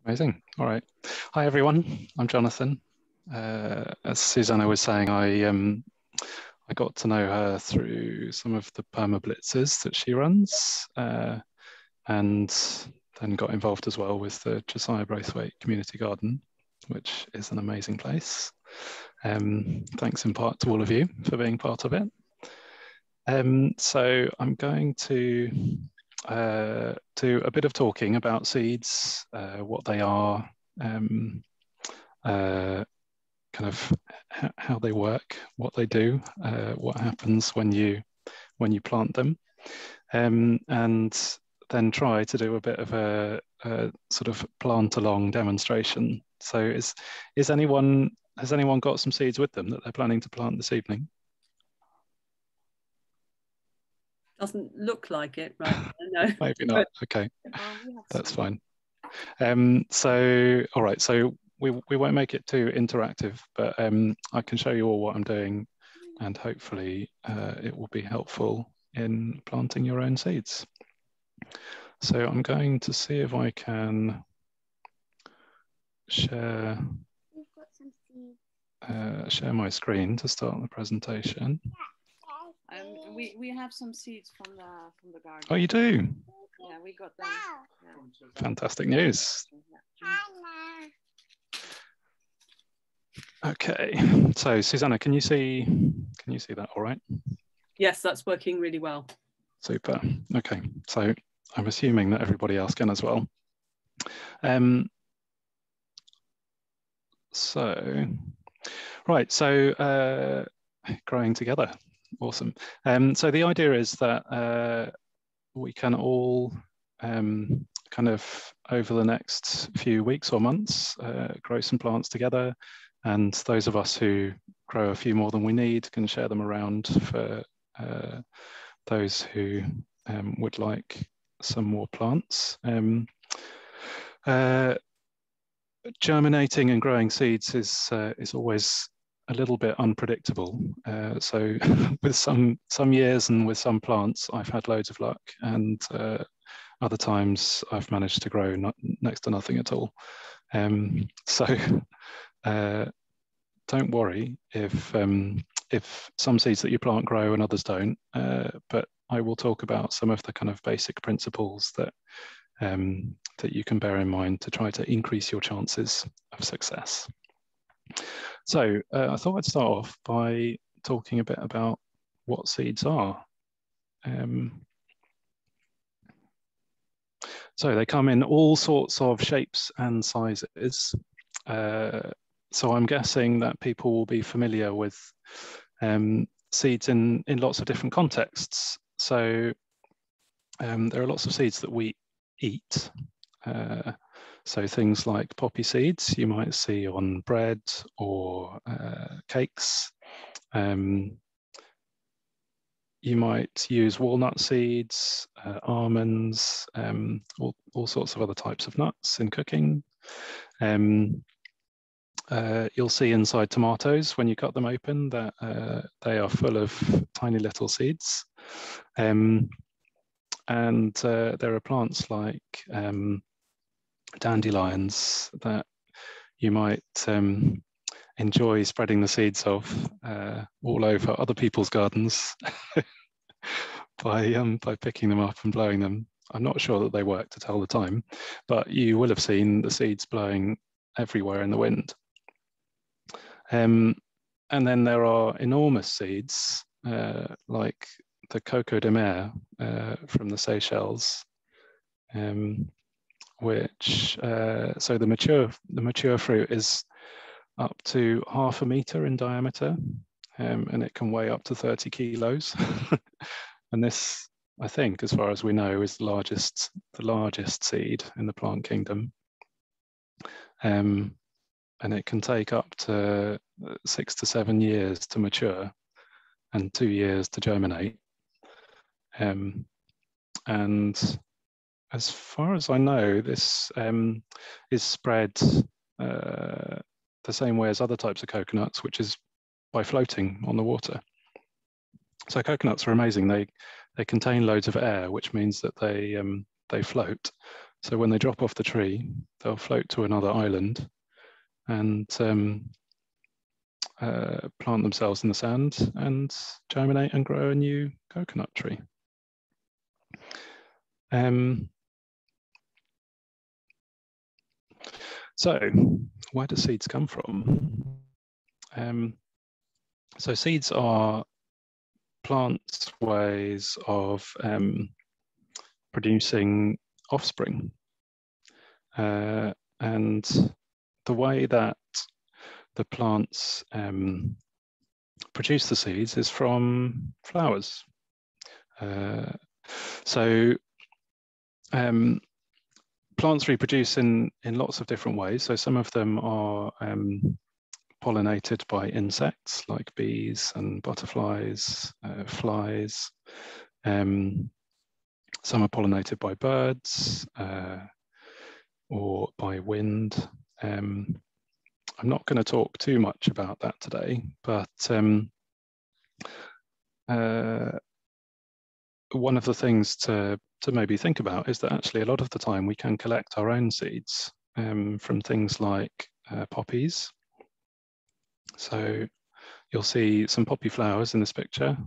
Amazing. All right. Hi, everyone. I'm Jonathan. As Susanna was saying, I got to know her through some of the permablitzes that she runs, and then got involved as well with the Josiah Braithwaite Community Garden, which is an amazing place. Thanks in part to all of you for being part of it. So I'm going to do a bit of talking about seeds, what they are, kind of how they work, what they do, what happens when you plant them, and then try to do a bit of a sort of plant along demonstration. So has anyone got some seeds with them that they're planning to plant this evening? Doesn't look like it, right? No. Maybe not. Okay, that's fine. So, all right. So we won't make it too interactive, but I can show you all what I'm doing, and hopefully it will be helpful in planting your own seeds. So I'm going to see if I can share share my screen to start the presentation. We have some seeds from the garden. Oh, you do? Yeah, we got them. Yeah. Fantastic news. Okay, so Susanna, can you see that all right? Yes, that's working really well. Super. Okay, so I'm assuming that everybody else can as well. So growing together, awesome. So the idea is that we can all kind of over the next few weeks or months grow some plants together, and those of us who grow a few more than we need can share them around for those who would like some more plants. Germinating and growing seeds is always a little bit unpredictable. So with some years and with some plants, I've had loads of luck, and other times I've managed to grow next to nothing at all. So don't worry if some seeds that you plant grow and others don't, but I will talk about some of the kind of basic principles that that you can bear in mind to try to increase your chances of success. So I thought I'd start off by talking a bit about what seeds are. So they come in all sorts of shapes and sizes. So I'm guessing that people will be familiar with seeds in lots of different contexts. So there are lots of seeds that we eat. So things like poppy seeds you might see on bread or cakes. You might use walnut seeds, almonds, all sorts of other types of nuts in cooking. You'll see inside tomatoes when you cut them open that they are full of tiny little seeds. And there are plants like dandelions that you might enjoy spreading the seeds of all over other people's gardens by picking them up and blowing them. I'm not sure that they work to tell the time, but you will have seen the seeds blowing everywhere in the wind. And then there are enormous seeds like the coco de mer from the Seychelles, which so the mature fruit is up to 0.5 meter in diameter, and it can weigh up to 30 kilos. And this, I think, as far as we know, is the largest seed in the plant kingdom. And it can take up to 6 to 7 years to mature and 2 years to germinate. And as far as I know, this is spread the same way as other types of coconuts, which is by floating on the water. So coconuts are amazing. They contain loads of air, which means that they float. So when they drop off the tree, they'll float to another island and plant themselves in the sand and germinate and grow a new coconut tree. So where do seeds come from? So seeds are plants' ways of producing offspring. And the way that the plants produce the seeds is from flowers. Plants reproduce in lots of different ways. So some of them are pollinated by insects like bees and butterflies, flies. Some are pollinated by birds or by wind. I'm not going to talk too much about that today, but one of the things to maybe think about is that actually a lot of the time we can collect our own seeds from things like poppies. So you'll see some poppy flowers in this picture,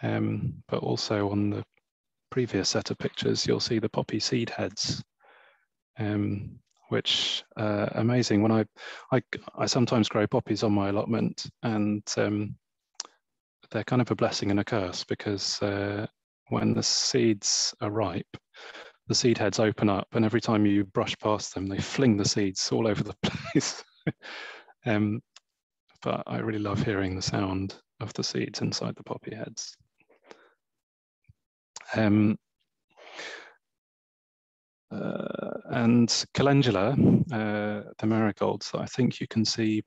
but also on the previous set of pictures, you'll see the poppy seed heads, which amazing. When I sometimes grow poppies on my allotment, and they're kind of a blessing and a curse, because when the seeds are ripe, the seed heads open up, and every time you brush past them, they fling the seeds all over the place. But I really love hearing the sound of the seeds inside the poppy heads. And calendula, the marigolds that I think you can see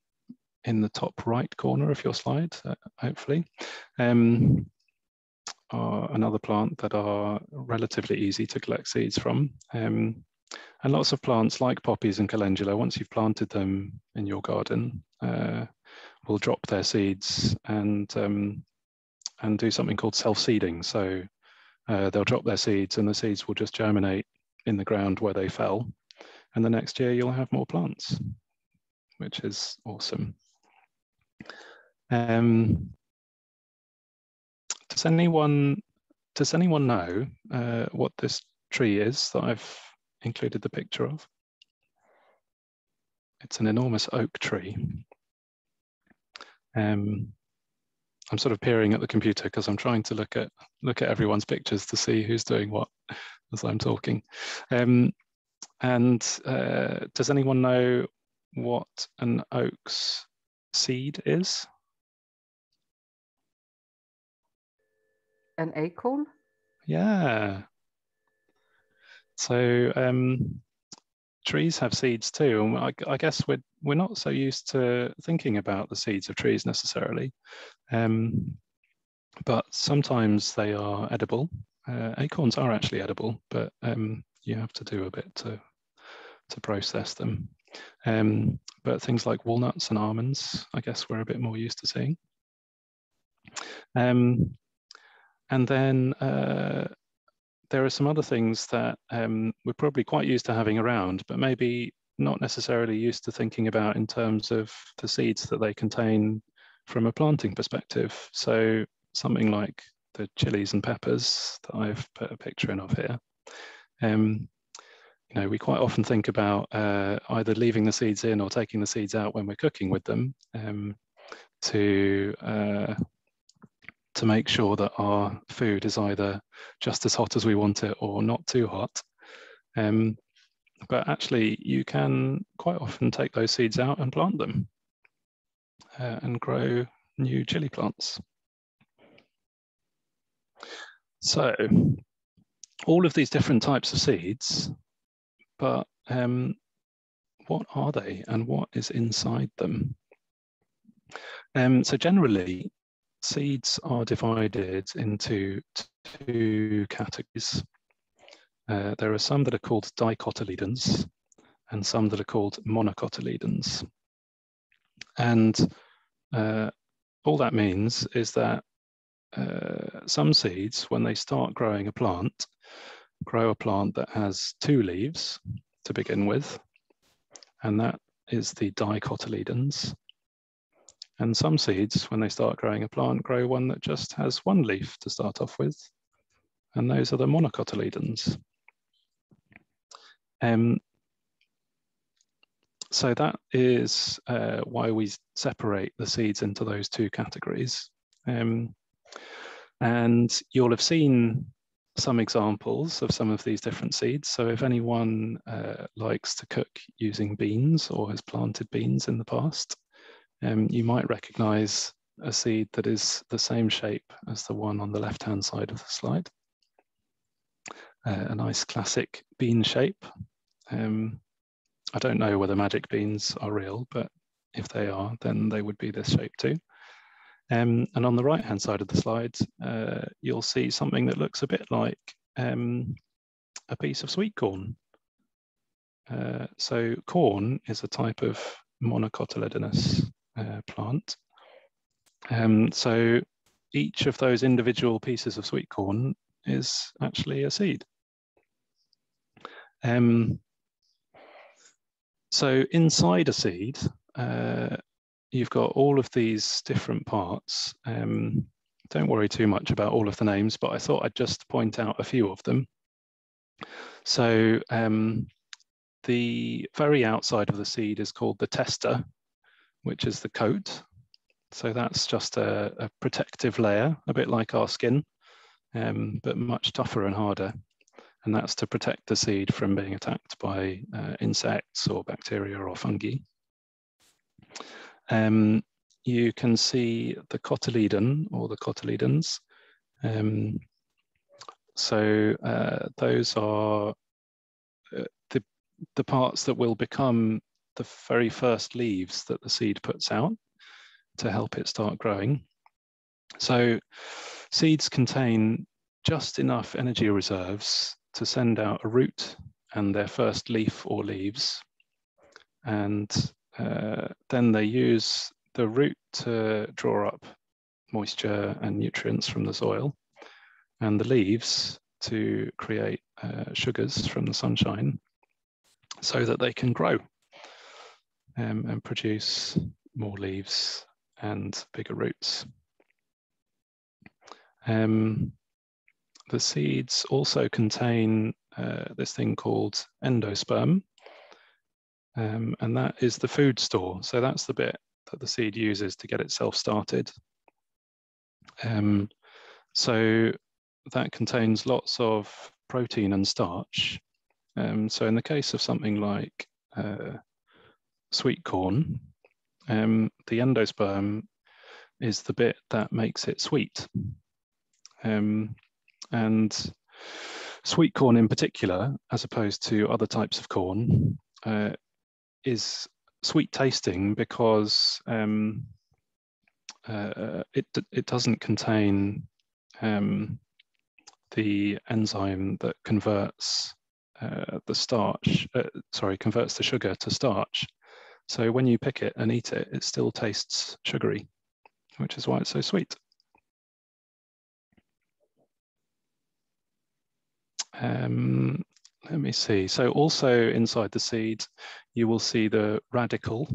in the top right corner of your slide, hopefully, are another plant that are relatively easy to collect seeds from. And lots of plants like poppies and calendula, once you've planted them in your garden, will drop their seeds and do something called self-seeding. So they'll drop their seeds and the seeds will just germinate in the ground where they fell. And the next year you'll have more plants, which is awesome. Does anyone know what this tree is that I've included the picture of? It's an enormous oak tree. I'm sort of peering at the computer because I'm trying to look at everyone's pictures to see who's doing what as I'm talking. Does anyone know what an oak's seed is? An acorn? Yeah. So trees have seeds too, and I guess we're not so used to thinking about the seeds of trees necessarily, but sometimes they are edible. Acorns are actually edible, but you have to do a bit to process them. But things like walnuts and almonds, I guess we're a bit more used to seeing. And then there are some other things that we're probably quite used to having around, but maybe not necessarily used to thinking about in terms of the seeds that they contain from a planting perspective. So something like the chilies and peppers that I've put a picture in of here. You know, we quite often think about either leaving the seeds in or taking the seeds out when we're cooking with them to make sure that our food is either just as hot as we want it or not too hot. But actually, you can quite often take those seeds out and plant them and grow new chili plants. So all of these different types of seeds, but what are they and what is inside them? So generally, seeds are divided into two categories. There are some that are called dicotyledons and some that are called monocotyledons. And all that means is that some seeds, when they start growing a plant, grow a plant that has 2 leaves to begin with, and that is the dicotyledons. And some seeds, when they start growing a plant, grow one that just has 1 leaf to start off with, and those are the monocotyledons. So that is why we separate the seeds into those 2 categories. And you'll have seen some examples of some of these different seeds. So if anyone likes to cook using beans or has planted beans in the past, you might recognize a seed that is the same shape as the one on the left-hand side of the slide. A nice classic bean shape. I don't know whether magic beans are real, but if they are, then they would be this shape too. And on the right-hand side of the slide, you'll see something that looks a bit like a piece of sweet corn. So corn is a type of monocotyledonous plant. So each of those individual pieces of sweet corn is actually a seed. So inside a seed, you've got all of these different parts. Don't worry too much about all of the names, but I thought I'd just point out a few of them. So the very outside of the seed is called the tester, which is the coat. So that's just a protective layer, a bit like our skin, but much tougher and harder. And that's to protect the seed from being attacked by insects or bacteria or fungi. You can see the cotyledon or the cotyledons. Those are the parts that will become the very first leaves that the seed puts out to help it start growing. So seeds contain just enough energy reserves to send out a root and their first leaf or leaves. And then they use the root to draw up moisture and nutrients from the soil, and the leaves to create sugars from the sunshine so that they can grow and produce more leaves and bigger roots. The seeds also contain this thing called endosperm, and that is the food store. So that's the bit that the seed uses to get itself started. So that contains lots of protein and starch. So in the case of something like sweet corn, the endosperm is the bit that makes it sweet. And sweet corn in particular, as opposed to other types of corn, is sweet tasting because it doesn't contain the enzyme that converts converts the sugar to starch. So when you pick it and eat it, it still tastes sugary, which is why it's so sweet. Let me see. So also inside the seed, you will see the radicle.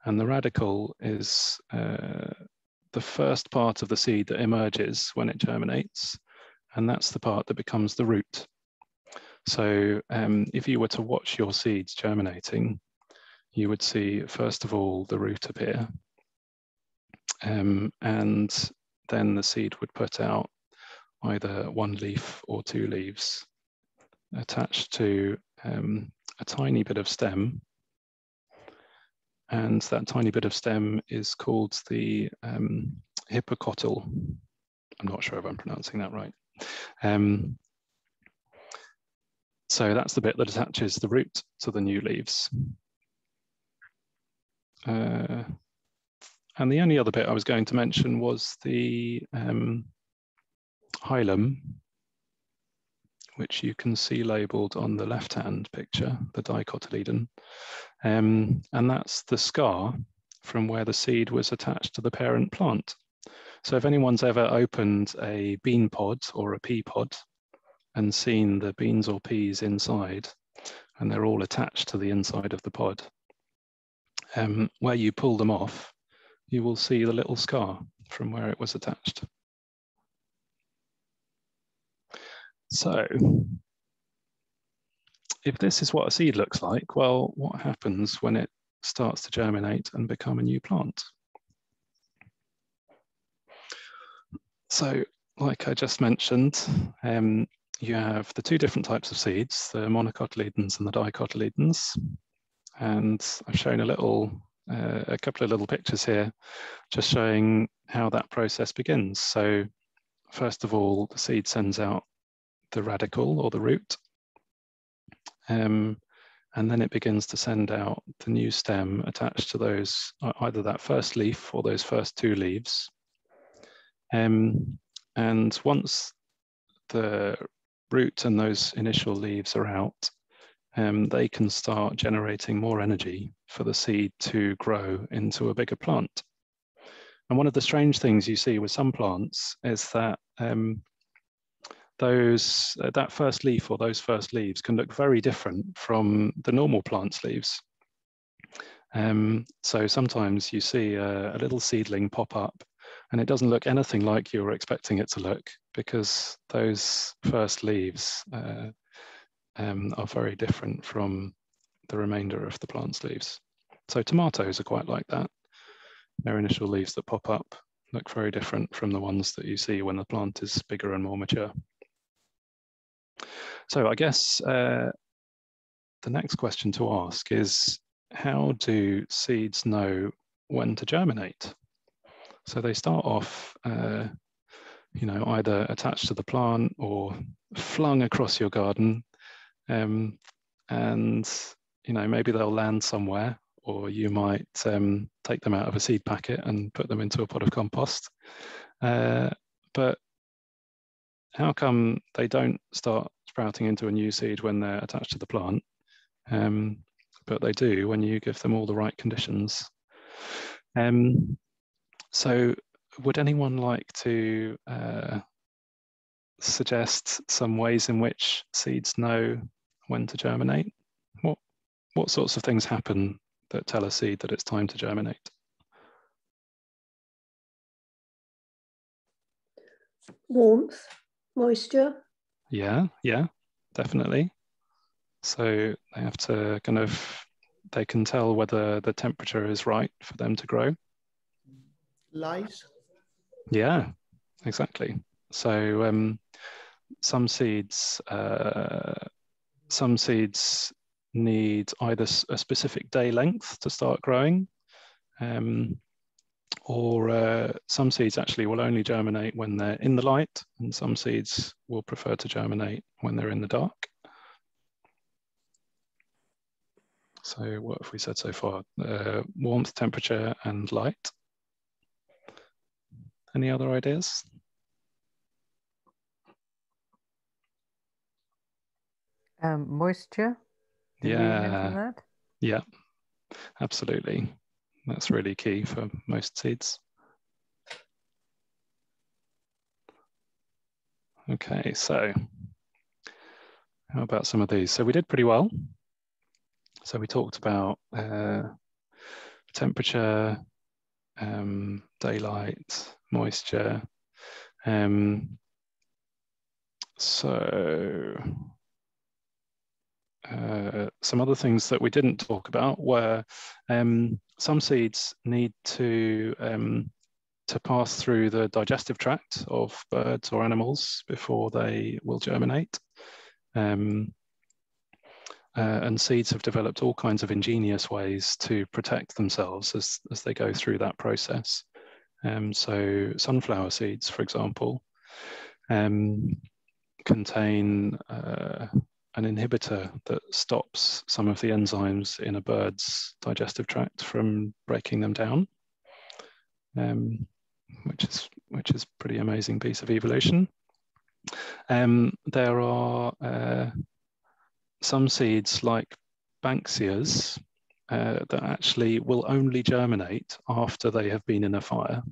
And the radicle is the first part of the seed that emerges when it germinates. And that's the part that becomes the root. So if you were to watch your seeds germinating, you would see, first of all, the root appear. And then the seed would put out either 1 leaf or 2 leaves attached to a tiny bit of stem. And that tiny bit of stem is called the hypocotyl. I'm not sure if I'm pronouncing that right. So that's the bit that attaches the root to the new leaves. And the only other bit I was going to mention was the hilum, which you can see labeled on the left-hand picture, the dicotyledon. And that's the scar from where the seed was attached to the parent plant. So if anyone's ever opened a bean pod or a pea pod, and seen the beans or peas inside, and they're all attached to the inside of the pod, where you pull them off, you will see the little scar from where it was attached. So if this is what a seed looks like, well, what happens when it starts to germinate and become a new plant? So like I just mentioned, you have the two different types of seeds, the monocotyledons and the dicotyledons. And I've shown a couple of little pictures here, just showing how that process begins. So first of all, the seed sends out the radicle or the root, and then it begins to send out the new stem attached to those, either that first leaf or those first two leaves. And once the root and those initial leaves are out, they can start generating more energy for the seed to grow into a bigger plant. And one of the strange things you see with some plants is that that first leaf or those first leaves can look very different from the normal plant's leaves. So sometimes you see a little seedling pop up and it doesn't look anything like you were expecting it to look, because those first leaves are very different from the remainder of the plant's leaves. So tomatoes are quite like that. Their initial leaves that pop up look very different from the ones that you see when the plant is bigger and more mature. So I guess the next question to ask is, how do seeds know when to germinate? So they start off, either attached to the plant or flung across your garden, and maybe they'll land somewhere, or you might take them out of a seed packet and put them into a pot of compost. But how come they don't start sprouting into a new seed when they're attached to the plant? But they do when you give them all the right conditions. So would anyone like to suggest some ways in which seeds know when to germinate? What sorts of things happen that tell a seed that it's time to germinate? Warmth, moisture. Yeah, definitely. So they have to they can tell whether the temperature is right for them to grow. Light. Yeah, exactly. So some seeds need either a specific day length to start growing, or some seeds actually will only germinate when they're in the light, and some seeds will prefer to germinate when they're in the dark. So what have we said so far? Warmth, temperature, and light. Any other ideas? Moisture. Did we mention that? Yeah, absolutely. That's really key for most seeds. Okay, so how about some of these? So we did pretty well. So we talked about temperature, daylight, moisture. Some other things that we didn't talk about were some seeds need to pass through the digestive tract of birds or animals before they will germinate. And seeds have developed all kinds of ingenious ways to protect themselves as they go through that process. So sunflower seeds, for example, contain an inhibitor that stops some of the enzymes in a bird's digestive tract from breaking them down, which is a pretty amazing piece of evolution. There are some seeds like Banksias that actually will only germinate after they have been in a fire,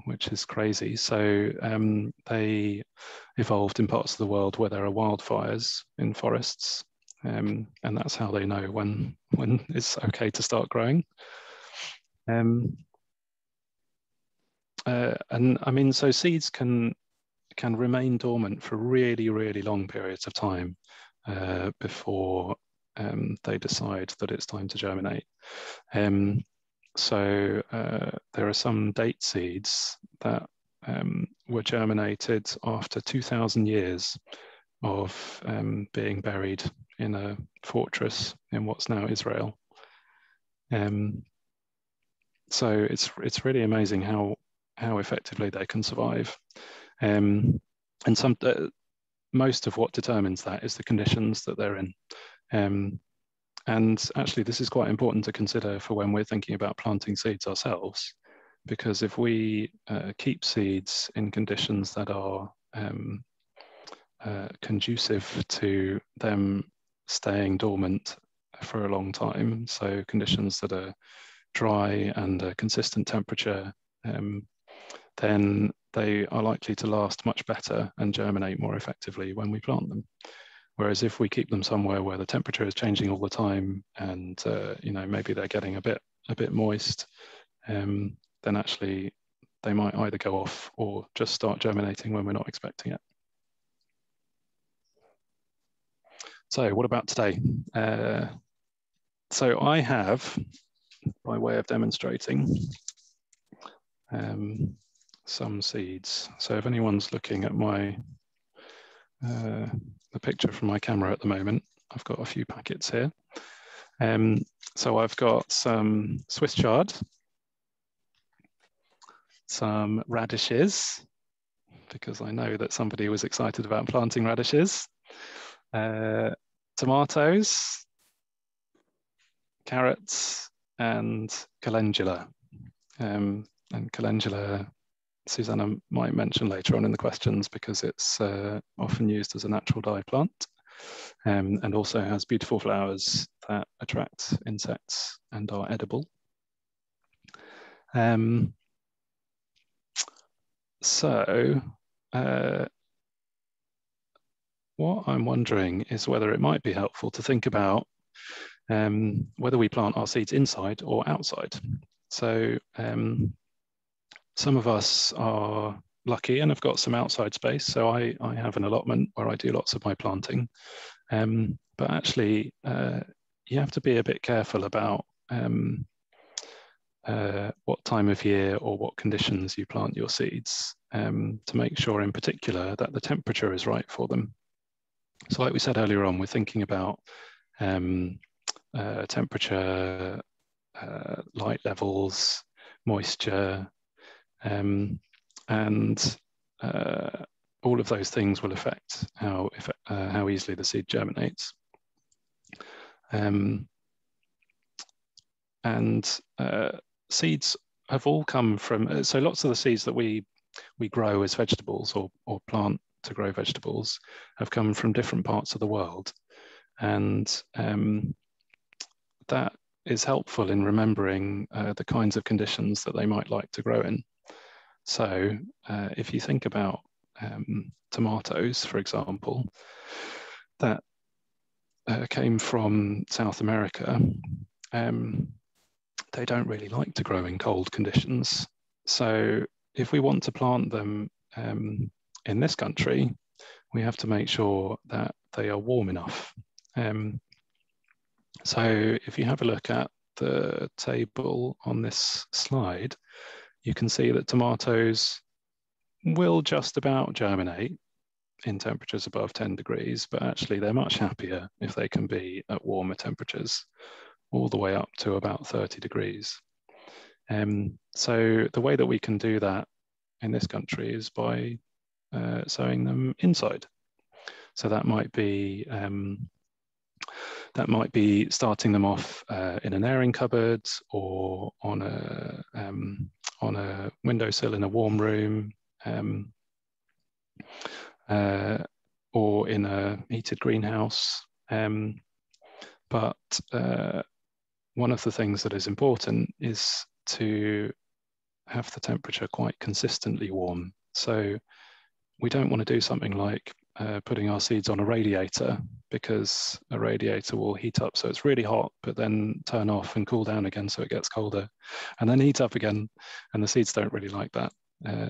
which is crazy. So they evolved in parts of the world where there are wildfires in forests, and that's how they know when it's okay to start growing. And I mean, so seeds can remain dormant for really, really long periods of time before they decide that it's time to germinate. So there are some date seeds that were germinated after 2,000 years of being buried in a fortress in what's now Israel. So it's really amazing how effectively they can survive. And most of what determines that is the conditions that they're in. And actually, this is quite important to consider for when we're thinking about planting seeds ourselves, because if we keep seeds in conditions that are conducive to them staying dormant for a long time, so conditions that are dry and a consistent temperature, then they are likely to last much better and germinate more effectively when we plant them. Whereas if we keep them somewhere where the temperature is changing all the time, and maybe they're getting a bit moist, then actually they might either go off or just start germinating when we're not expecting it. So what about today? So I have, by way of demonstrating, some seeds. So if anyone's looking at my the picture from my camera at the moment, I've got a few packets here. So I've got some Swiss chard, some radishes, because I know that somebody was excited about planting radishes, tomatoes, carrots, and calendula. And calendula, Susanna might mention later on in the questions, because it's often used as a natural dye plant, and also has beautiful flowers that attract insects and are edible. So what I'm wondering is whether it might be helpful to think about whether we plant our seeds inside or outside. So some of us are lucky and have got some outside space. So I have an allotment where I do lots of my planting. But actually, you have to be a bit careful about what time of year or what conditions you plant your seeds, to make sure in particular that the temperature is right for them. So like we said earlier on, we're thinking about temperature, light levels, moisture, and all of those things will affect how easily the seed germinates. Seeds have all come from, so lots of the seeds that we grow as vegetables or plant to grow vegetables have come from different parts of the world. And that is helpful in remembering the kinds of conditions that they might like to grow in. So if you think about tomatoes, for example, that came from South America, they don't really like to grow in cold conditions. So if we want to plant them in this country, we have to make sure that they are warm enough. So if you have a look at the table on this slide, you can see that tomatoes will just about germinate in temperatures above 10 degrees, but actually they're much happier if they can be at warmer temperatures, all the way up to about 30 degrees. So the way that we can do that in this country is by sowing them inside. So that might be starting them off in an airing cupboard, or on a windowsill in a warm room, or in a heated greenhouse. But one of the things that is important is to have the temperature quite consistently warm. So we don't want to do something like putting our seeds on a radiator, because a radiator will heat up so it's really hot, but then turn off and cool down again so it gets colder, and then heat up again, and the seeds don't really like that.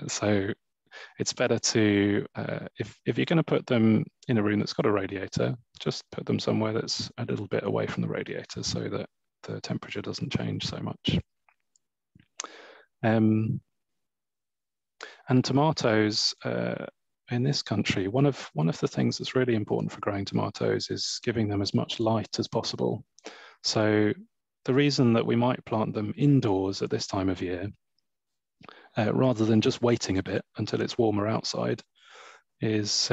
So it's better to, if you're going to put them in a room that's got a radiator, just put them somewhere that's a little bit away from the radiator so that the temperature doesn't change so much. And tomatoes, in this country, one of the things that's really important for growing tomatoes is giving them as much light as possible. So the reason that we might plant them indoors at this time of year, rather than just waiting a bit until it's warmer outside, is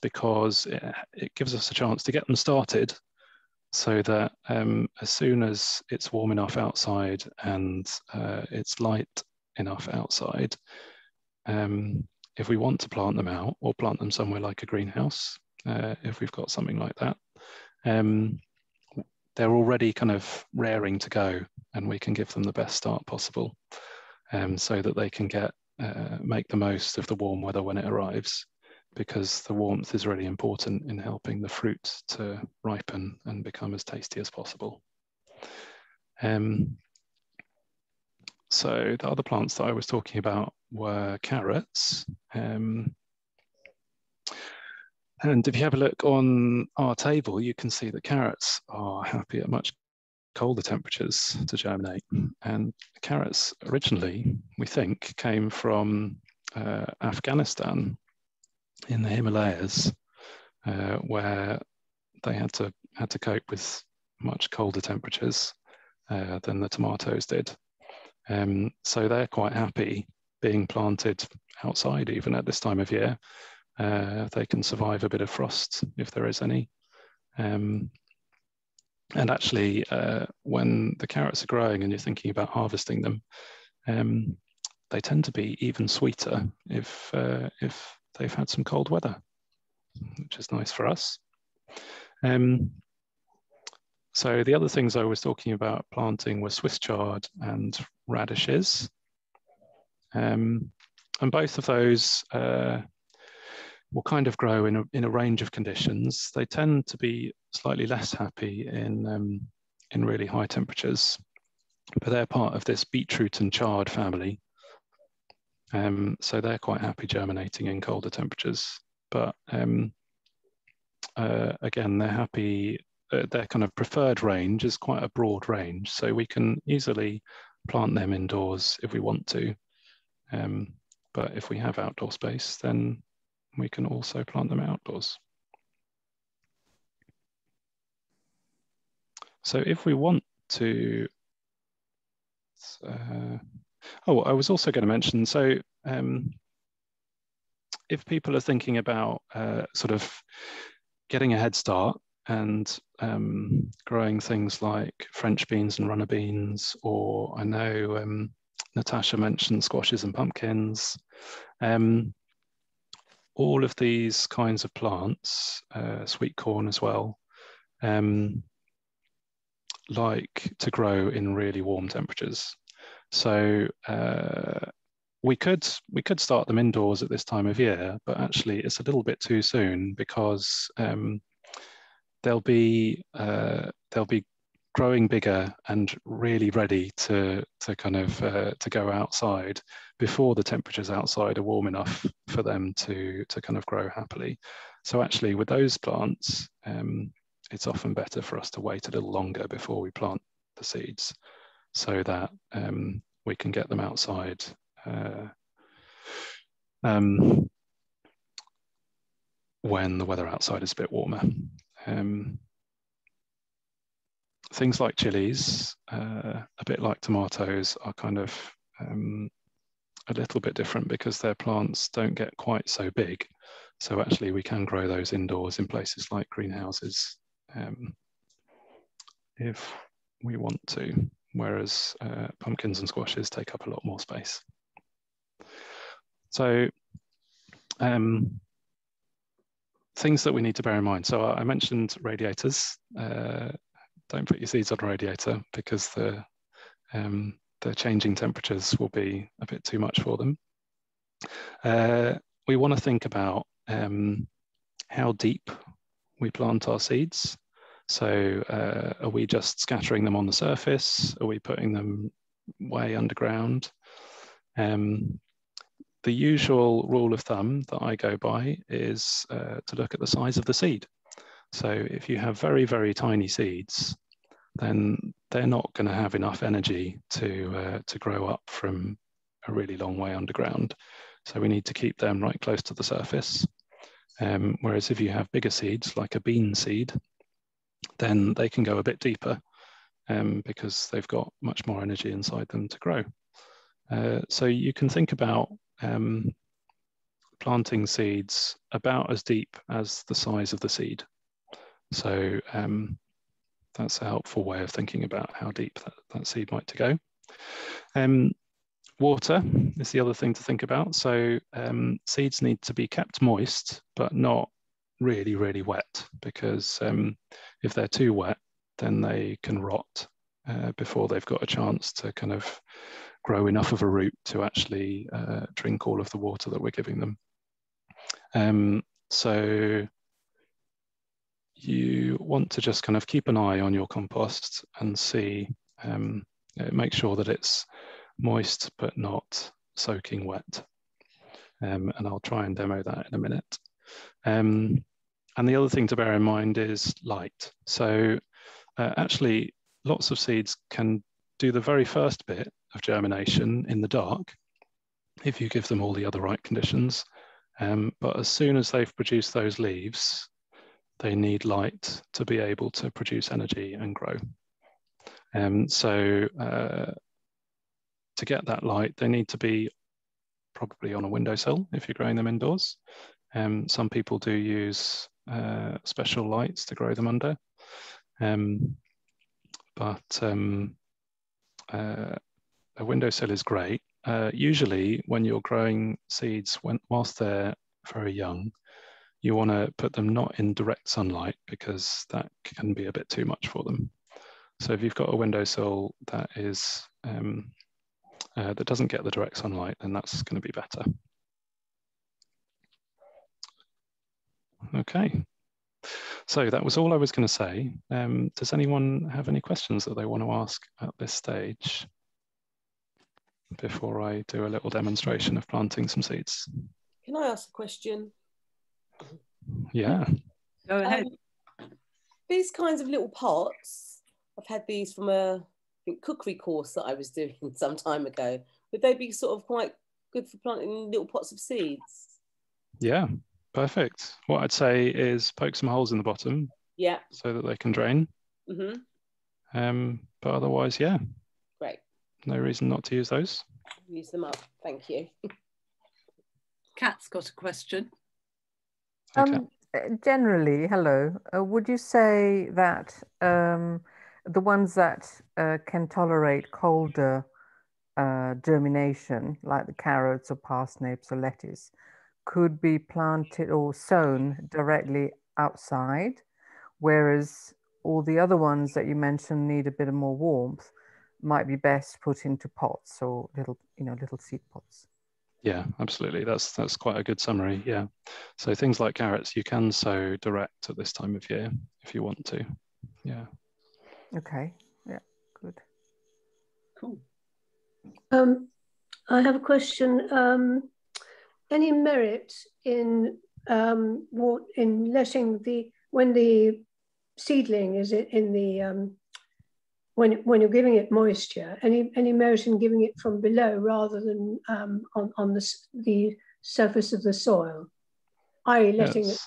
because it gives us a chance to get them started, so that as soon as it's warm enough outside and it's light enough outside, if we want to plant them out or plant them somewhere like a greenhouse, if we've got something like that, they're already kind of raring to go, and we can give them the best start possible, so that they can make the most of the warm weather when it arrives, because the warmth is really important in helping the fruit to ripen and become as tasty as possible. So the other plants that I was talking about were carrots. And if you have a look on our table, you can see that carrots are happy at much colder temperatures to germinate. And carrots originally, we think, came from Afghanistan in the Himalayas, where they had to cope with much colder temperatures than the tomatoes did. So they're quite happy being planted outside even at this time of year. They can survive a bit of frost if there is any. And actually, when the carrots are growing and you're thinking about harvesting them, they tend to be even sweeter if they've had some cold weather, which is nice for us. So the other things I was talking about planting were Swiss chard and radishes. And both of those will kind of grow in a range of conditions. They tend to be slightly less happy in really high temperatures, but they're part of this beetroot and chard family. So they're quite happy germinating in colder temperatures. But again, they're happy. Their kind of preferred range is quite a broad range, so we can easily plant them indoors if we want to. But if we have outdoor space, then we can also plant them outdoors. So if we want to, oh, I was also going to mention, so if people are thinking about sort of getting a head start and growing things like French beans and runner beans, or I know Natasha mentioned squashes and pumpkins. All of these kinds of plants, sweet corn as well, like to grow in really warm temperatures. So we could start them indoors at this time of year, but actually it's a little bit too soon, because they'll be growing bigger and really ready to kind of to go outside before the temperatures outside are warm enough for them to kind of grow happily. So actually with those plants, it's often better for us to wait a little longer before we plant the seeds, so that we can get them outside when the weather outside is a bit warmer. Things like chilies, a bit like tomatoes, are kind of a little bit different because their plants don't get quite so big. So actually we can grow those indoors in places like greenhouses if we want to, whereas pumpkins and squashes take up a lot more space. So things that we need to bear in mind. So I mentioned radiators. Don't put your seeds on a radiator, because the the changing temperatures will be a bit too much for them. We want to think about how deep we plant our seeds. So are we just scattering them on the surface? Are we putting them way underground? The usual rule of thumb that I go by is to look at the size of the seed. So if you have very, very tiny seeds, then they're not going to have enough energy to grow up from a really long way underground. So we need to keep them right close to the surface. Whereas if you have bigger seeds, like a bean seed, then they can go a bit deeper because they've got much more energy inside them to grow. So you can think about planting seeds about as deep as the size of the seed. So that's a helpful way of thinking about how deep that seed might to go. Water is the other thing to think about. So seeds need to be kept moist, but not really, really wet, because if they're too wet, then they can rot before they've got a chance to kind of grow enough of a root to actually drink all of the water that we're giving them. So you want to just kind of keep an eye on your compost and see, make sure that it's moist but not soaking wet. And I'll try and demo that in a minute. And the other thing to bear in mind is light. So actually, lots of seeds can do the very first bit of germination in the dark if you give them all the other right conditions. But as soon as they've produced those leaves, they need light to be able to produce energy and grow. So to get that light, they need to be probably on a windowsill if you're growing them indoors. Some people do use special lights to grow them under. But a windowsill is great. Usually when you're growing seeds whilst they're very young, you want to put them not in direct sunlight because that can be a bit too much for them. So if you've got a windowsill that is that doesn't get the direct sunlight, then that's going to be better. Okay, so that was all I was going to say. Does anyone have any questions that they want to ask at this stage before I do a little demonstration of planting some seeds? Can I ask a question? Yeah. Go ahead. These kinds of little pots, I've had these from a cookery course that I was doing some time ago. Would they be sort of quite good for planting little pots of seeds? Yeah, perfect. What I'd say is poke some holes in the bottom. Yeah. So that they can drain. Mm-hmm. But otherwise, yeah. Great. No reason not to use those. Use them up. Thank you. Kat's got a question. Okay. Generally, hello. Would you say that the ones that can tolerate colder germination, like the carrots or parsnips or lettuce, could be planted or sown directly outside, whereas all the other ones that you mentioned need a bit of more warmth, might be best put into pots or little seed pots? Yeah, absolutely. That's quite a good summary. Yeah. So things like carrots, you can sow direct at this time of year if you want to. Yeah. Okay. Yeah. Good. Cool. I have a question. Any merit in letting when the seedling is in the when you're giving it moisture, any merit in giving it from below rather than on the surface of the soil, i.e. letting it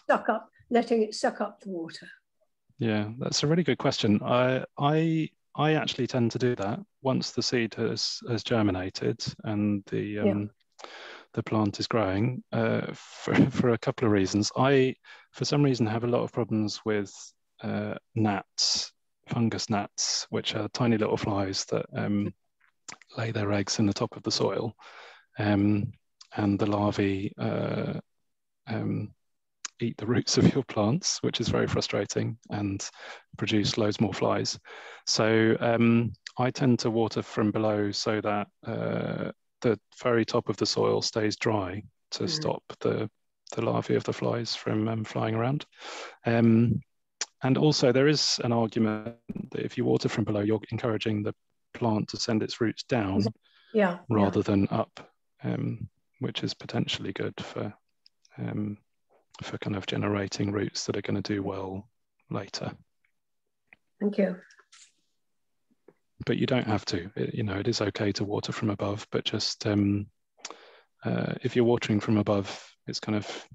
suck up the water? Yeah, that's a really good question. I actually tend to do that once the seed has germinated and the plant is growing for a couple of reasons. I, for some reason, have a lot of problems with gnats, fungus gnats, which are tiny little flies that lay their eggs in the top of the soil, and the larvae eat the roots of your plants, which is very frustrating, and produce loads more flies. So I tend to water from below so that the very top of the soil stays dry to stop the larvae of the flies from flying around. And also there is an argument that if you water from below, you're encouraging the plant to send its roots down rather than up, which is potentially good for kind of generating roots that are going to do well later. Thank you. But you don't have to. It is okay to water from above, but just if you're watering from above, it's kind of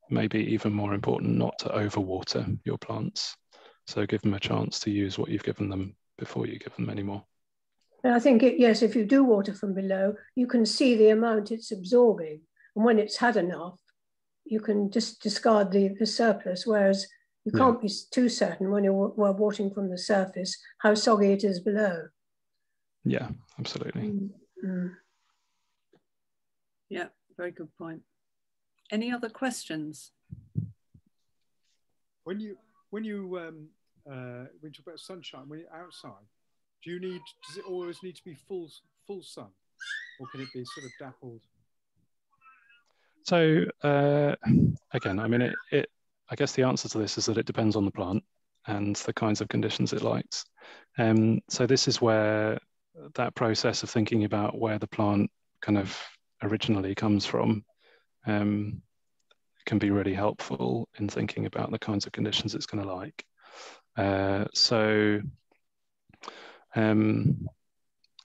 maybe even more important not to overwater your plants. So give them a chance to use what you've given them before you give them any more. And I think, yes, if you do water from below, you can see the amount it's absorbing. And when it's had enough, you can just discard the surplus, whereas you can't be too certain when you're watering from the surface how soggy it is below. Yeah, absolutely. Yeah, very good point. Any other questions? When you talk about sunshine, when you're outside, does it always need to be full sun, or can it be sort of dappled? So again, I mean, I guess the answer to this is that it depends on the plant and the kinds of conditions it likes. So this is where that process of thinking about where the plant kind of originally comes from can be really helpful in thinking about the kinds of conditions it's going to like.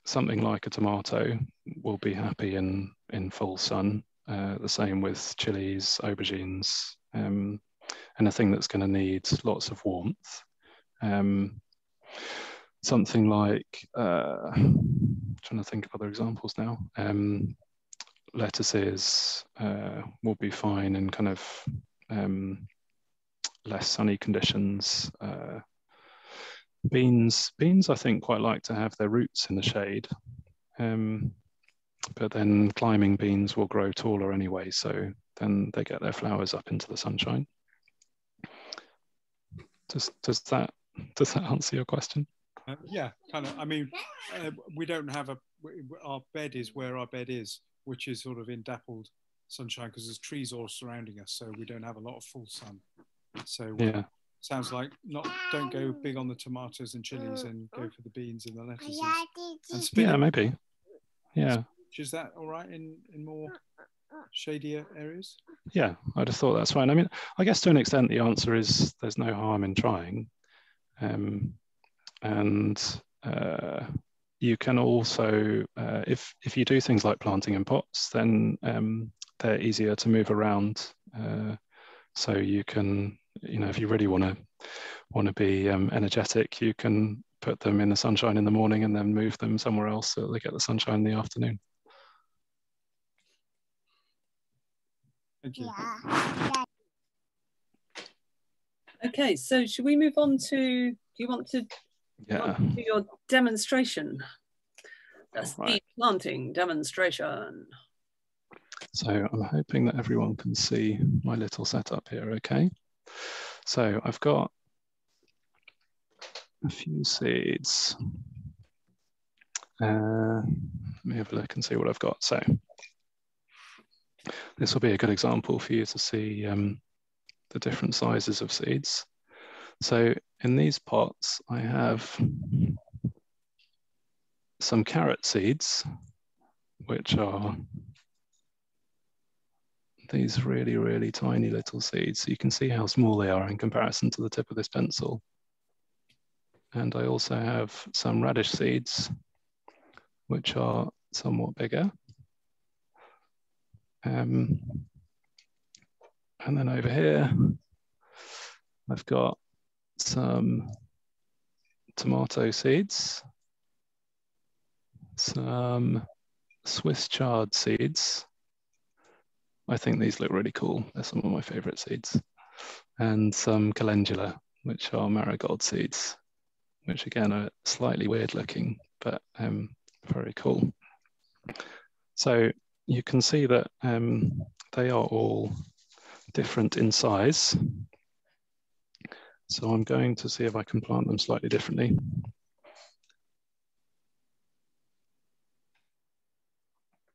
Something like a tomato will be happy in full sun. The same with chilies, aubergines, anything that's going to need lots of warmth. Something like, trying to think of other examples now. Lettuces will be fine in kind of less sunny conditions. Beans I think quite like to have their roots in the shade, but then climbing beans will grow taller anyway, so then they get their flowers up into the sunshine. Does that answer your question? Yeah, kind of. I mean, we don't have our bed is where our bed is, which is sort of in dappled sunshine because there's trees all surrounding us, so we don't have a lot of full sun. So yeah, sounds like don't go big on the tomatoes and chilies and go for the beans and the lettuces and spinach. Yeah, maybe. Yeah. Is that all right in more shadier areas? Yeah, I just thought that's fine. I mean, I guess to an extent the answer is there's no harm in trying. You can also, if you do things like planting in pots, then they're easier to move around. So you can, if you really want to be energetic, you can put them in the sunshine in the morning and then move them somewhere else so they get the sunshine in the afternoon. Thank you. Okay, so should we move on to, do you want to do your demonstration? That's the planting demonstration. So I'm hoping that everyone can see my little setup here, okay? So I've got a few seeds. Let me have a look and see what I've got. So this will be a good example for you to see the different sizes of seeds. So in these pots, I have some carrot seeds, which are these really, really tiny little seeds. So you can see how small they are in comparison to the tip of this pencil. And I also have some radish seeds, which are somewhat bigger. And then over here, I've got some tomato seeds, some Swiss chard seeds. I think these look really cool. They're some of my favorite seeds. And some calendula, which are marigold seeds, which again are slightly weird looking, but very cool. So you can see that they are all different in size. So I'm going to see if I can plant them slightly differently.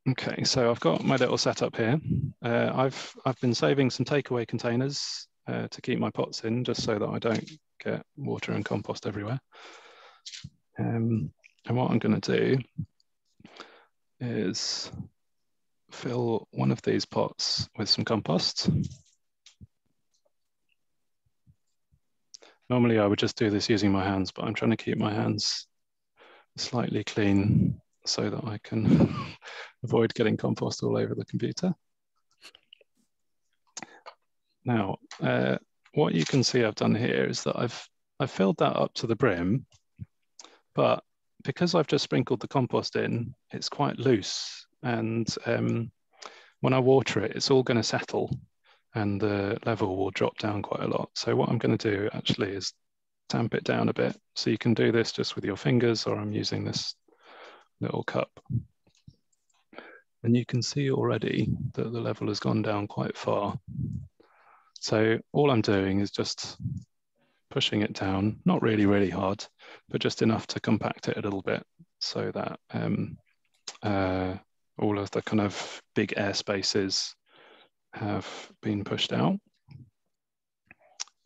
Okay, so I've got my little setup here. I've been saving some takeaway containers to keep my pots in, just so that I don't get water and compost everywhere. And what I'm going to do is fill one of these pots with some compost. Normally I would just do this using my hands, but I'm trying to keep my hands slightly clean so that I can avoid getting compost all over the computer. Now, what you can see I've done here is that I've filled that up to the brim, but because I've just sprinkled the compost in, it's quite loose. And when I water it, it's all going to settle and the level will drop down quite a lot. So what I'm going to do actually is tamp it down a bit. So you can do this just with your fingers, or I'm using this little cup. And you can see already that the level has gone down quite far. So all I'm doing is just pushing it down, not really, really hard, but just enough to compact it a little bit so that all of the kind of big air spaces have been pushed out.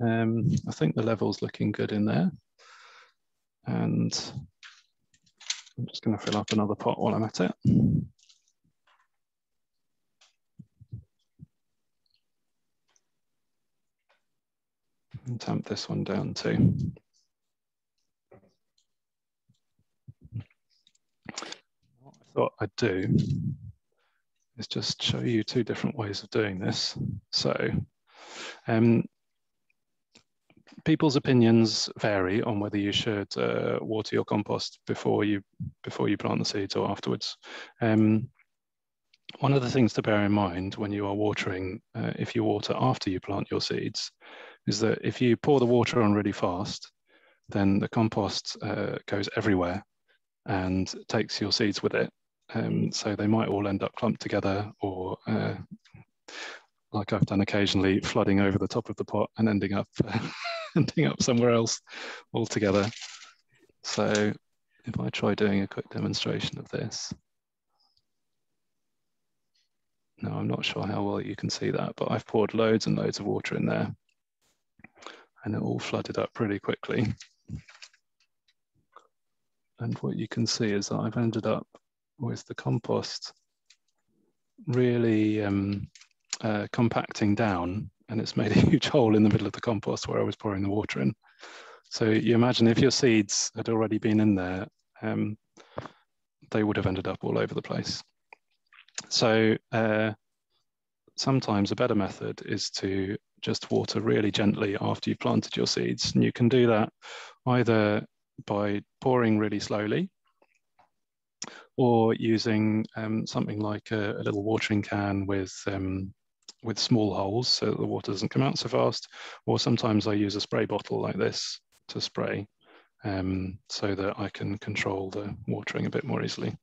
I think the level's looking good in there. And I'm just going to fill up another pot while I'm at it. And tamp this one down too. What I thought I'd do is just show you two different ways of doing this. So people's opinions vary on whether you should water your compost before you plant the seeds or afterwards. One of the things to bear in mind when you are watering, if you water after you plant your seeds, is that if you pour the water on really fast, then the compost goes everywhere and takes your seeds with it. So they might all end up clumped together, or like I've done occasionally, flooding over the top of the pot and ending up somewhere else altogether. So if I try doing a quick demonstration of this. No, I'm not sure how well you can see that, but I've poured loads and loads of water in there and it all flooded up pretty quickly. And what you can see is that I've ended up with the compost really compacting down, and it's made a huge hole in the middle of the compost where I was pouring the water in. So you imagine if your seeds had already been in there, they would have ended up all over the place. So sometimes a better method is to just water really gently after you've planted your seeds. And you can do that either by pouring really slowly, or using something like a little watering can with small holes so that the water doesn't come out so fast. Or sometimes I use a spray bottle like this to spray so that I can control the watering a bit more easily.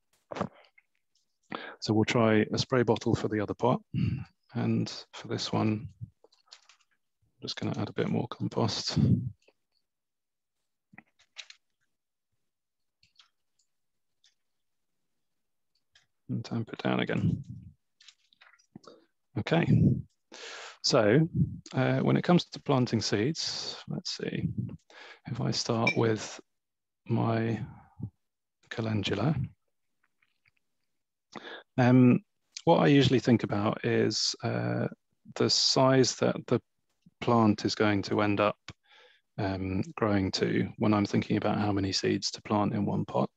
So we'll try a spray bottle for the other pot. And for this one, I'm just going to add a bit more compost. And tamp it down again. Okay, so when it comes to planting seeds, let's see, if I start with my calendula, what I usually think about is the size that the plant is going to end up growing to when I'm thinking about how many seeds to plant in one pot.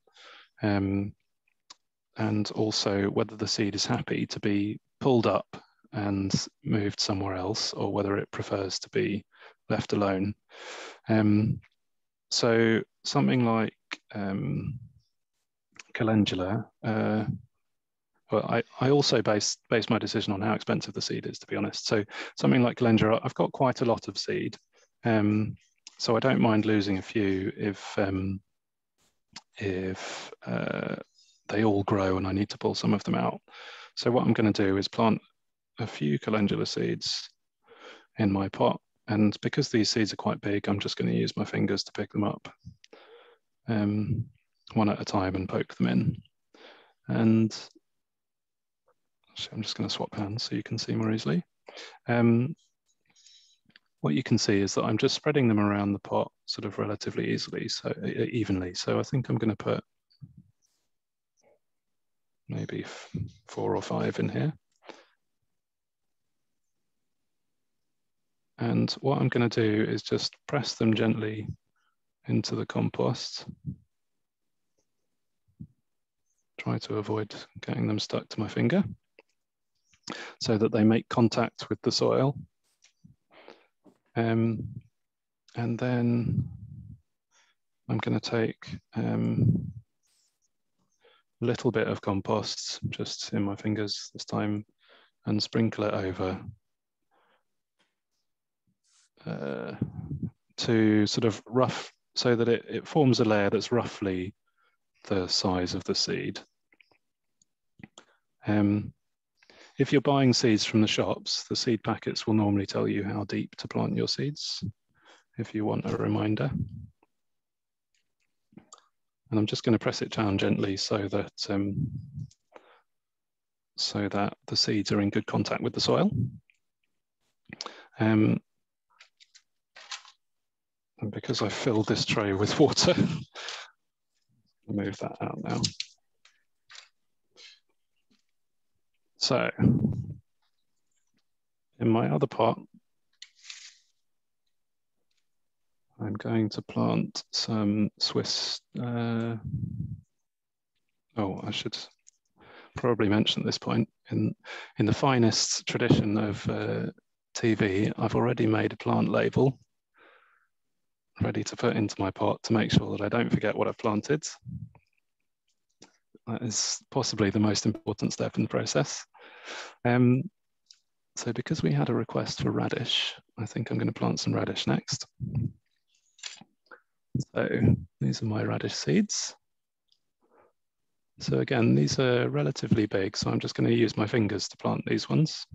And also whether the seed is happy to be pulled up and moved somewhere else, or whether it prefers to be left alone. So something like calendula, well, I also base my decision on how expensive the seed is, to be honest. So something like calendula, I've got quite a lot of seed, so I don't mind losing a few if they all grow and I need to pull some of them out. So what I'm going to do is plant a few calendula seeds in my pot. And because these seeds are quite big, I'm just going to use my fingers to pick them up one at a time and poke them in. And So I'm just going to swap hands so you can see more easily. What you can see is that I'm just spreading them around the pot sort of relatively evenly. So I think I'm going to put maybe 4 or 5 in here. And what I'm going to do is just press them gently into the compost. Try to avoid getting them stuck to my finger so that they make contact with the soil. And then I'm going to take a little bit of compost just in my fingers this time and sprinkle it over to sort of rough, so that it forms a layer that's roughly the size of the seed. If you're buying seeds from the shops, the seed packets will normally tell you how deep to plant your seeds, if you want a reminder. And I'm just going to press it down gently so that the seeds are in good contact with the soil. And because I filled this tray with water, I'll move that out now. So in my other pot, I'm going to plant some Swiss, I should probably mention at this point, in the finest tradition of TV, I've already made a plant label ready to put into my pot to make sure that I don't forget what I've planted. That is possibly the most important step in the process. So because we had a request for radish, I think I'm going to plant some radish next. So these are my radish seeds. So again, these are relatively big, so I'm just going to use my fingers to plant these ones.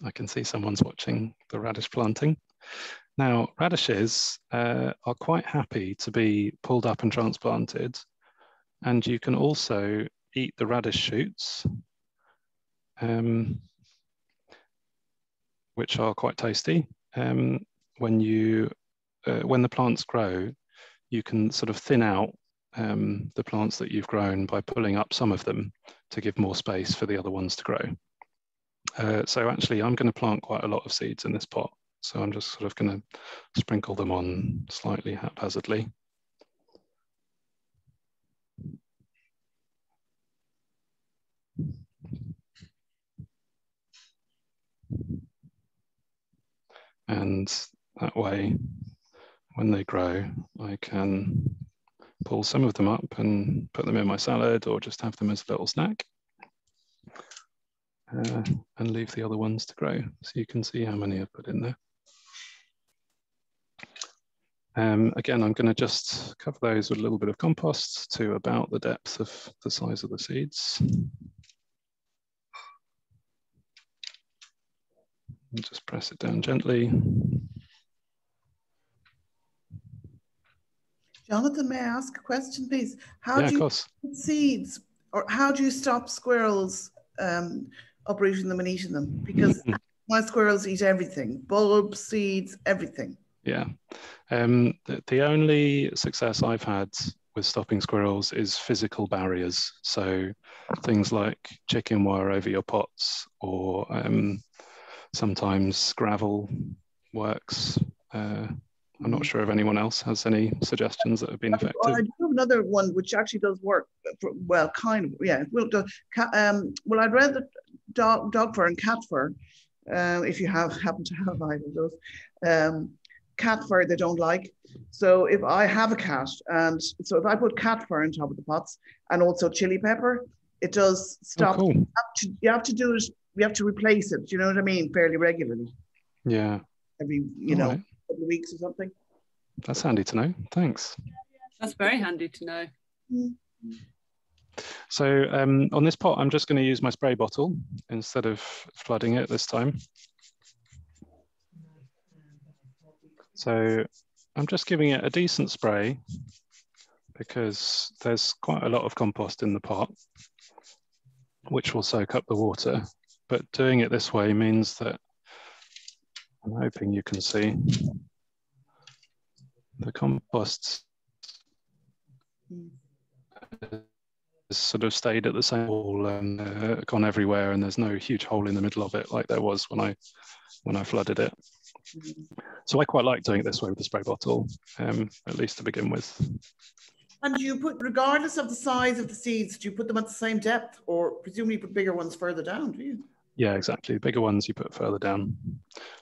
I can see someone's watching the radish planting. Now, radishes are quite happy to be pulled up and transplanted, and you can also eat the radish shoots, which are quite tasty. When the plants grow, you can sort of thin out the plants that you've grown by pulling up some of them to give more space for the other ones to grow. So actually, I'm going to plant quite a lot of seeds in this pot. So I'm just sort of going to sprinkle them on slightly haphazardly. And that way, when they grow, I can pull some of them up and put them in my salad or just have them as a little snack. And leave the other ones to grow. So you can see how many I've put in there. Again, I'm going to just cover those with a little bit of compost to about the depth of the size of the seeds. And just press it down gently. Jonathan, may I ask a question, please? Yeah, of course. Put seeds, or how do you stop squirrels uprooting them and eating them? Because my squirrels eat everything, bulbs, seeds, everything. Yeah. The only success I've had with stopping squirrels is physical barriers. So things like chicken wire over your pots, or sometimes gravel works. I'm not sure if anyone else has any suggestions that have been effective. I do have another one which actually does work. Well, kind of, yeah. Well, I'd rather dog fur and cat fur, if you happen to have either of those. Cat fur they don't like. So if I have a cat, and so if I put cat fur on top of the pots and also chili pepper, it does stop. Oh, cool. You have to do it. You have to replace it. Do you know what I mean? Fairly regularly. Yeah. Every couple of weeks or something. That's handy to know. Thanks. That's very handy to know. So on this pot, I'm just going to use my spray bottle instead of flooding it this time. So I'm just giving it a decent spray because there's quite a lot of compost in the pot, which will soak up the water. But doing it this way means that, I'm hoping you can see, the compost has sort of stayed at the same hole and gone everywhere, and there's no huge hole in the middle of it like there was when I flooded it. So I quite like doing it this way with the spray bottle, at least to begin with. And do you put, regardless of the size of the seeds, do you put them at the same depth, or presumably you put bigger ones further down, do you? Yeah, exactly. The bigger ones you put further down.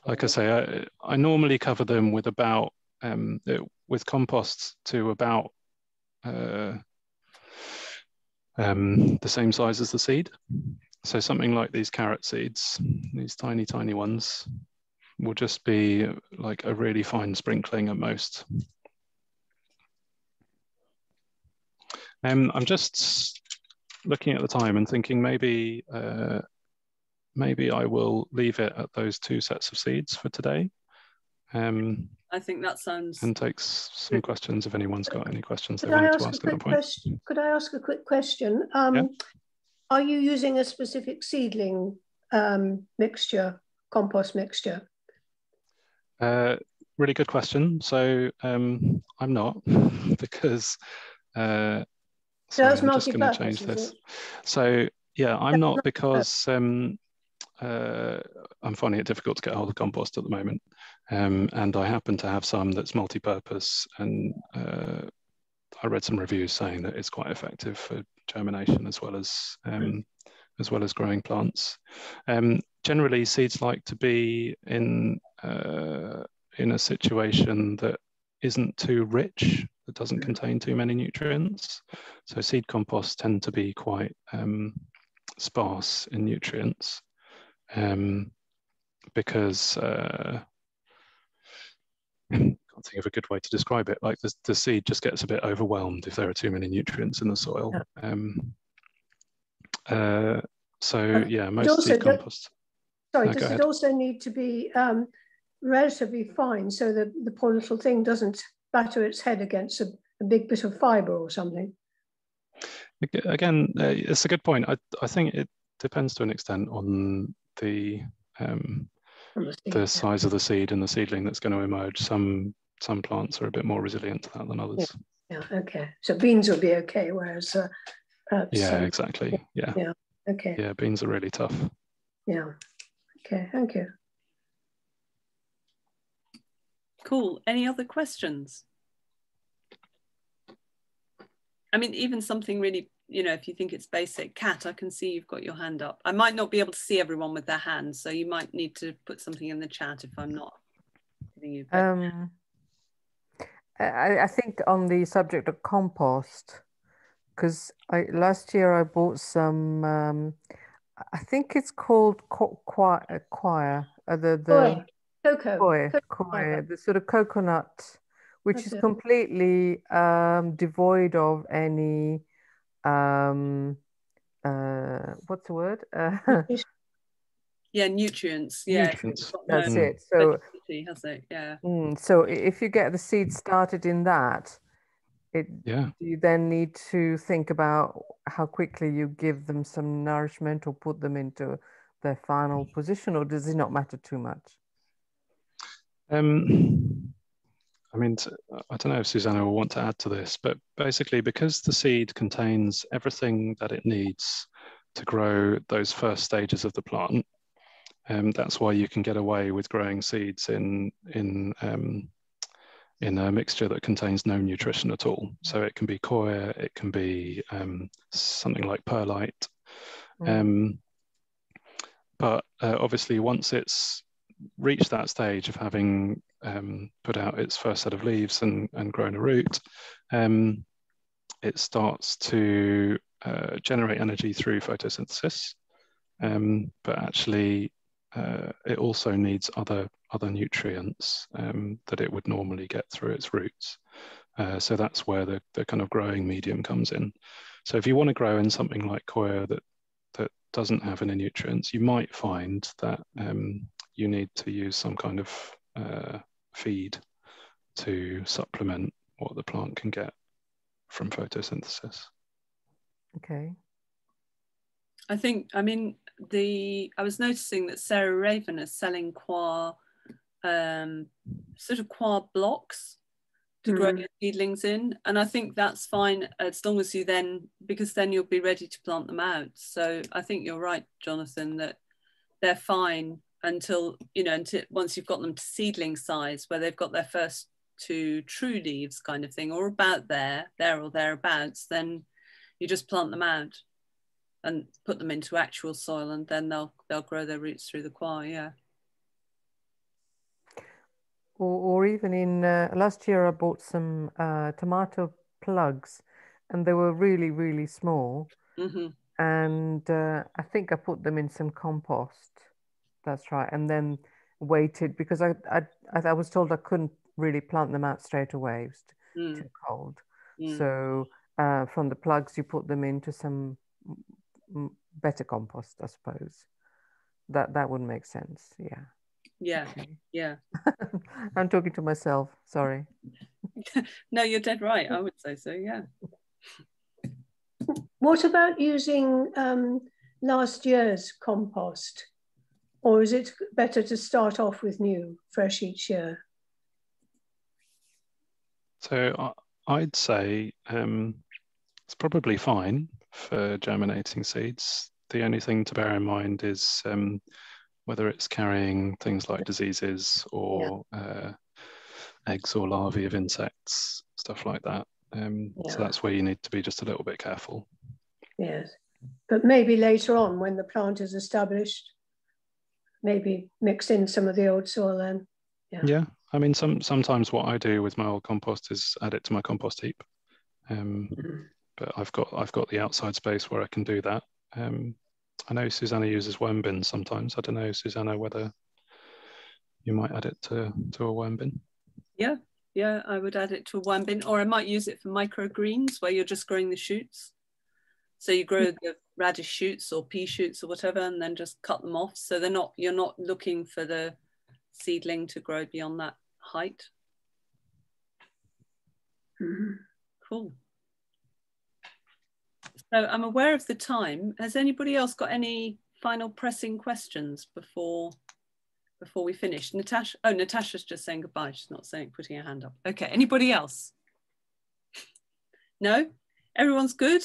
Like I say, I normally cover them with about, with compost to about the same size as the seed. So something like these carrot seeds, these tiny, tiny ones, will just be like a really fine sprinkling at most. I'm just looking at the time and thinking maybe maybe I will leave it at those 2 sets of seeds for today. I think that sounds... And takes some questions if anyone's got any questions they Could I wanted to ask ask at that point. Could I ask a quick question? Yeah. Are you using a specific seedling mixture, compost mixture? Really good question. So I'm not, because sorry, I'm just going to change this. So yeah, I'm not, because I'm finding it difficult to get hold of compost at the moment. And I happen to have some that's multi-purpose, and I read some reviews saying that it's quite effective for germination as well as growing plants. Generally, seeds like to be in a situation that isn't too rich, that doesn't contain too many nutrients. So seed composts tend to be quite sparse in nutrients, because I can't think of a good way to describe it. Like the seed just gets a bit overwhelmed if there are too many nutrients in the soil. So yeah, most seed compost. Sorry, does it also need to be relatively fine so that the poor little thing doesn't batter its head against a big bit of fibre or something? Again, it's a good point. I think it depends to an extent on the size of the seed and the seedling that's going to emerge. Some plants are a bit more resilient to that than others. Yeah. Okay. So beans will be okay, whereas perhaps. Yeah, exactly. Yeah. Yeah. Okay. Yeah, beans are really tough. Yeah. Okay. Thank you. Cool. Any other questions? I mean, even something really, you know, if you think it's basic. Kat, I can see you've got your hand up. I might not be able to see everyone with their hands, so you might need to put something in the chat if I'm not giving you. I think on the subject of compost, because last year I bought some, I think it's called coir, the sort of coconut, which is completely devoid of any, what's the word? Yeah, nutrients. Yeah, nutrients. That's it. So, has it? Yeah. So if you get the seed started in that, you then need to think about how quickly you give them some nourishment or put them into their final position, or does it not matter too much? I mean, I don't know if Susanna will want to add to this, but basically because the seed contains everything that it needs to grow those first stages of the plant, that's why you can get away with growing seeds in a mixture that contains no nutrition at all. So it can be coir, it can be something like perlite. But obviously once it's reached that stage of having put out its first set of leaves and grown a root, it starts to generate energy through photosynthesis. But actually it also needs other nutrients that it would normally get through its roots. So that's where the kind of growing medium comes in. So if you want to grow in something like coir that doesn't have any nutrients, you might find that you need to use some kind of feed to supplement what the plant can get. from photosynthesis. Okay. I mean, I was noticing that Sarah Raven is selling coir, sort of coir blocks to grow your seedlings in. And I think that's fine as long as you then, because then you'll be ready to plant them out. So I think you're right, Jonathan, that they're fine until, you know, once you've got them to seedling size where they've got their first 2 true leaves kind of thing, or about there or thereabouts, then you just plant them out and put them into actual soil, and then they'll grow their roots through the coir. Yeah. Or even in last year, I bought some tomato plugs, and they were really, really small. And I think I put them in some compost. That's right. And then waited, because I was told I couldn't really plant them out straight away. It was too cold. So from the plugs, you put them into some better compost, I suppose. That would make sense. Yeah. Yeah. Okay. Yeah. I'm talking to myself. Sorry. No, you're dead right. I would say so. Yeah. What about using last year's compost? Or is it better to start off with new, fresh each year? So I'd say it's probably fine for germinating seeds. The only thing to bear in mind is whether it's carrying things like diseases or eggs or larvae of insects, stuff like that. So that's where you need to be just a little bit careful. Yes, but maybe later on when the plant is established, maybe mix in some of the old soil then. Yeah, I mean, sometimes what I do with my old compost is add it to my compost heap. But I've got the outside space where I can do that. I know Susanna uses worm bins sometimes. I don't know, Susanna, whether you might add it to a worm bin. Yeah, I would add it to a worm bin, or I might use it for microgreens where you're just growing the shoots. So you grow the radish shoots or pea shoots or whatever, and then just cut them off. So you're not looking for the seedling to grow beyond that height. Cool. So I'm aware of the time. Has anybody else got any final pressing questions before we finish? Natasha, Natasha's just saying goodbye. She's not putting her hand up. Okay, anybody else? No? Everyone's good?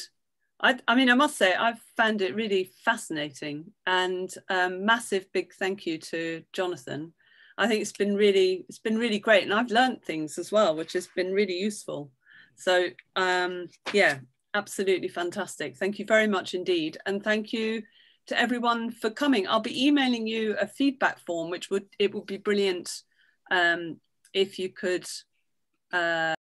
I mean, I must say, I've found it really fascinating, and massive big thank you to Jonathan. I think it's been really great, and I've learned things as well, which has been really useful. So yeah, absolutely fantastic. Thank you very much indeed. And thank you to everyone for coming. I'll be emailing you a feedback form, which would be brilliant if you could